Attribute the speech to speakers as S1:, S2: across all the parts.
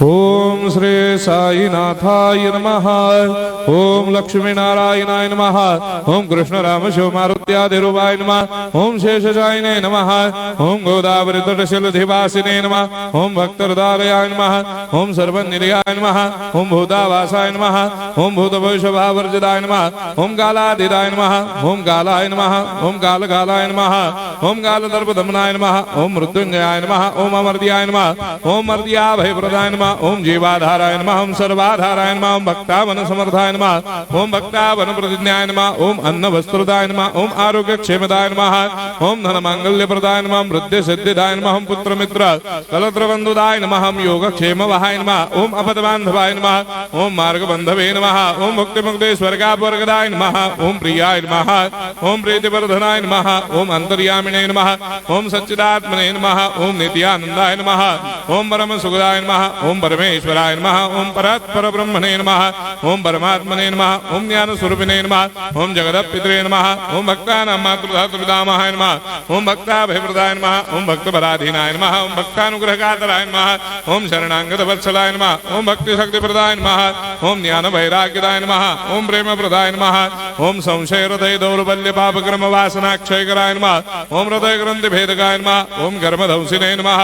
S1: ओम श्री साईनाथाय नमः। ओम लक्ष्मी नारायणाय नमः। ओम कृष्ण राम शिव मारुत्यादिरूपाय नमः। ओम शेषशायिने नमः। ओम गोदावरी तटशिलधिवासिने नमः। ओम भक्तहृदयाय नमः। ओम सर्वनिलयाय नमः। ओम भूतावासाय नमः। ओम भूतभविष्यभावर्जिताय नमः। ओम कालाधीराय नमः। ओम कालाय नमः। ओम कालकालाय नमः। ओम कालदर्पदमनाय नमः। ओम मृत्युंजयाय नमः। ओम अमर्त्याय नमः। ओम मर्त्याभयप्रदाय नमः। ओम जीवाधाराय नमः। ओम सर्वाधाराय नमः। ओम भक्तावन समर्थाय नमः। ओम भक्तावन प्रतिज्ञाय नमः। ओम अन्न वस्त्रदाय नमः। ओम आरोग्य क्षेमदाय नमः। ओम धन मांगल्य प्रदाय नमः। ओम वृद्धि सिद्धिदाय नमः। ओम पुत्र मित्र कलत्र बंधुदाय नमः। ओम योग क्षेम वहाय नमः। ओम अपद बांधवाय नमः। ओम मार्ग बंधवे नमः। ओम मुक्ति मुक्ति स्वर्गापवर्गदाय नमः। ओम प्रियाय नमः। ओम प्रीतिवर्धनाय नमः। ओम अंतर्यामिने नमः। ओम सच्चिदात्मने नमः। ओम नित्यानंदाय नमः। ओम परम सुखदाय नमः। ओम परमेश्वराय नमः। ओम परात्पर ब्रह्मणे नमः। ओम परमात्मने नमः। ओम ज्ञान स्वरूपिणे नमः। ओम जगदपितरे नमः। ओम भक्तानां मातृधातुपितामहाय नमः। ओम भक्ताभयप्रदाय नमः। ओम भक्तपराधीनाय नमः। ओम भक्तानुग्रहकातराय नमः। ओम शरणागत वत्सलाय नमः। ओम भक्ति शक्ति प्रदाय नमः। ओम ज्ञान वैराग्यदाय नमः। ओम प्रेम प्रदाय नमः। ओम संशय हृदय दौर्बल्य पापक्रम वासना क्षयकराय नमः। ओम हृदय ग्रंथि भेदकाय नमः। ओम कर्मधंसिने नमः।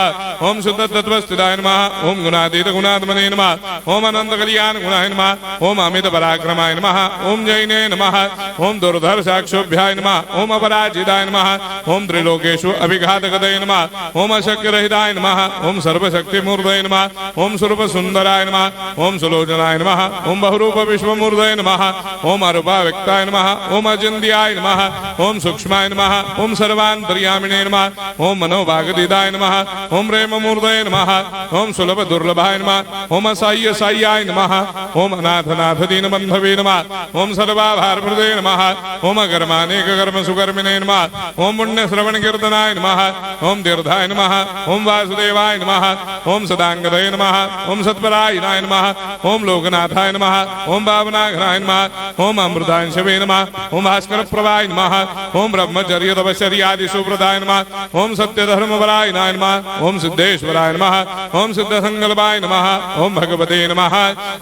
S1: ओम शुद्ध तत्वस्थिताय नमः। ओम गुणातीत गुणात्मने नमः। ओम अनंत कल्याण गुणाय नमः। ओम अमित पराक्रमाय नमः। ओम जैने नमः। ओम दुर्धर साक्षोभ्याय नमः। ओम अपराजिताय नमः। ओम त्रिलोकेषु अभिघातगतये नमः। ओम अशक्य रहिताय नमः। ओम सर्वशक्ति मूर्तये नमः। ओम स्वरूप सुंदराय नमः। ओम सुलोचनाय नमः। ओम बहुरूप विश्वमूर्तये नमः। ओम अरूपाव्यक्ताय नमः। ओम अचिन्त्याय नमः। ओम सूक्ष्माय नमः। ओम सर्वान्तर्यामिने नमः। ओम मनोभागदिदाय नमः। ओम प्रेममूर्तये नमः। ओम सुलभ दुर्लभाय नमः। ओम असाय्य साय्याय नमः। ओम अनाथनाथ दीनबन्धवे नमः। ओम सर्वाभारप्रदे नमः। ओम अकर्मानेक कर्म सुकर्मिणे नमः। ओम पुण्य श्रवण कीर्तनाय नमः। ओम तीर्थाय नमः। ओम वासुदेवाय नमः। ओम सदांगदये नमः। ओम सत्परायणाय नमः। ओम लोकनाथाय नमः। ओम भावनाघनाय नमः। ओम अमृतांशवे नमः। ओम भास्कर प्रभाय नमः। ओम ब्रह्मचर्य तपश्चर्यादि सुप्रदाय नमः। ओम सत्य धर्म परायणाय नमः। ओम सिद्धेश्वराय नमः। ओम सिद्ध संकल्पाय नमः। ओम भगवते नमः।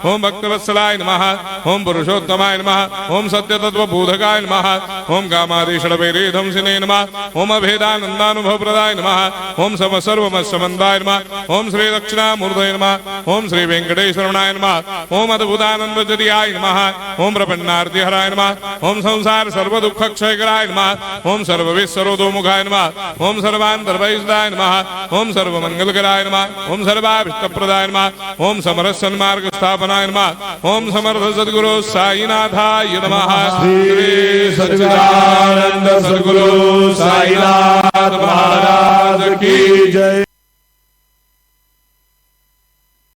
S1: ओम भक्तवत्सलाय नमः। ओम पुरुषोत्तमाय नमः। ओम सत्य तत्व बोधकाय नमः। ओम कामादिषडवैरेधंसिने नमः। ओम अभेदानंदानुभव प्रदाय नमः। ओम सम सर्वमस्समन्दाय नमः। ओम श्री दक्षिणामूर्तये नमः। ओम श्री वेंकटेश्वरनाय नमः। ओम अद्भुतानंदजरियाय नमः। ओम प्रपन्नार्तिहराय नमः। ओम संसार सर्व दुःख क्षयकराय नमः। ओम सर्वविश्वरोधोमुखाय नमः। ओम सर्वान्तर्वैसदाय नमः। ओम सर्वमंगलकराय नमः। ओम सर्वाभिष्टप्रदाय नमः। ओम समरस सन्मार्ग स्थापनाय नमः। ओम समर्थ सद्गुरु साईनाथाय नमः।
S2: श्री सच्चिदानंद सद्गुरु साईनाथ